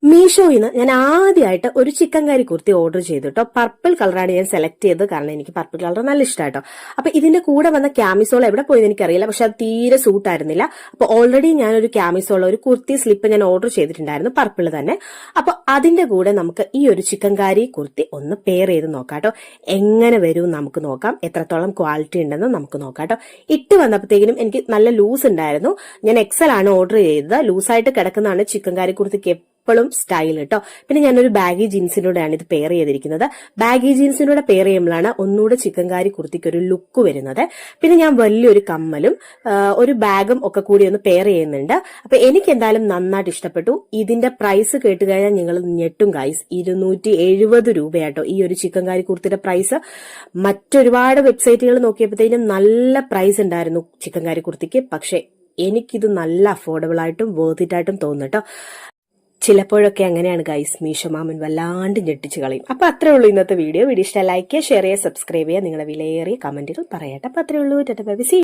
മീഷോയിന്ന് ഞാൻ ആദ്യമായിട്ട് ഒരു ചിക്കൻ കറി കുർത്തി ഓർഡർ ചെയ്തു കേട്ടോ. പർപ്പിൾ കളറാണ് ഞാൻ സെലക്ട് ചെയ്തത്, കാരണം എനിക്ക് പർപ്പിൾ കളർ നല്ല ഇഷ്ടമായിട്ടോ. അപ്പൊ ഇതിന്റെ കൂടെ വന്ന ക്യാമിസോൾ എവിടെ പോയത് എനിക്കറിയില്ല, പക്ഷെ അത് തീരെ സൂട്ട് ആയിരുന്നില്ല. അപ്പൊ ഓൾറെഡി ഞാനൊരു ക്യാമിസോൾ, ഒരു കുർത്തി സ്ലിപ്പ് ഞാൻ ഓർഡർ ചെയ്തിട്ടുണ്ടായിരുന്നു, പർപ്പിൾ തന്നെ. അപ്പൊ അതിന്റെ കൂടെ നമുക്ക് ഈ ഒരു ചിക്കൻ കറി കുർത്തി ഒന്ന് പെയർ ചെയ്ത് നോക്കാം കേട്ടോ. എങ്ങനെ വരും നമുക്ക് നോക്കാം, എത്രത്തോളം ക്വാളിറ്റി ഉണ്ടെന്ന് നമുക്ക് നോക്കാം കേട്ടോ. ഇട്ട് വന്നപ്പോഴത്തേക്കിനും എനിക്ക് നല്ല ലൂസ് ഉണ്ടായിരുന്നു. ഞാൻ എക്സൽ ആണ് ഓർഡർ ചെയ്തത്. ലൂസായിട്ട് കിടക്കുന്നതാണ് ചിക്കൻ കറി കുർത്തിക്ക് എപ്പോഴും സ്റ്റൈൽ കേട്ടോ. പിന്നെ ഞാനൊരു ബാഗി ജീൻസിലൂടെയാണ് ഇത് പെയർ ചെയ്തിരിക്കുന്നത്. ബാഗി ജീൻസിലൂടെ പെയർ ചെയ്യുമ്പോഴാണ് ഒന്നുകൂടെ ചിക്കൻ കാരി കുർത്തിക്ക് ഒരു ലുക്ക് വരുന്നത്. പിന്നെ ഞാൻ വലിയൊരു കമ്മലും ഒരു ബാഗും ഒക്കെ കൂടി ഒന്ന് പെയർ ചെയ്യുന്നുണ്ട്. അപ്പൊ എനിക്ക് എന്തായാലും നന്നായിട്ട് ഇഷ്ടപ്പെട്ടു. ഇതിന്റെ പ്രൈസ് കേട്ട് കഴിഞ്ഞാൽ നിങ്ങൾ ഞെട്ടും ഗൈസ്. 270 രൂപയാട്ടോ ഈ ഒരു ചിക്കൻ കാരി കുർത്തിയുടെ പ്രൈസ്. മറ്റൊരുപാട് വെബ്സൈറ്റുകൾ നോക്കിയപ്പോഴത്തേനും നല്ല പ്രൈസ് ഉണ്ടായിരുന്നു ചിക്കൻ കാരി കുർത്തിക്ക്. പക്ഷെ എനിക്കിത് നല്ല അഫോർഡബിൾ ആയിട്ടും വേർത്ത് ഇറ്റ് ആയിട്ടും തോന്നുട്ടോ. ചിലപ്പോഴൊക്കെ അങ്ങനെയാണ് ഗൈസ്, മീഷോ മാമൻ വല്ലാണ്ട് ഞെട്ടിച്ച് കളയും. അപ്പൊ അത്രേ ഉള്ളൂ ഇന്നത്തെ വീഡിയോ. വീഡിയോ ഇഷ്ടം ലൈക്ക് ചെയ്യുക, ഷെയർ ചെയ്യുക, സബ്സ്ക്രൈബ് ചെയ്യുക, നിങ്ങളുടെ വിലയേറിയ കമന്റുകൾ പറയട്ടെ. അപ്പൊ അത്രേ ഉള്ളൂ.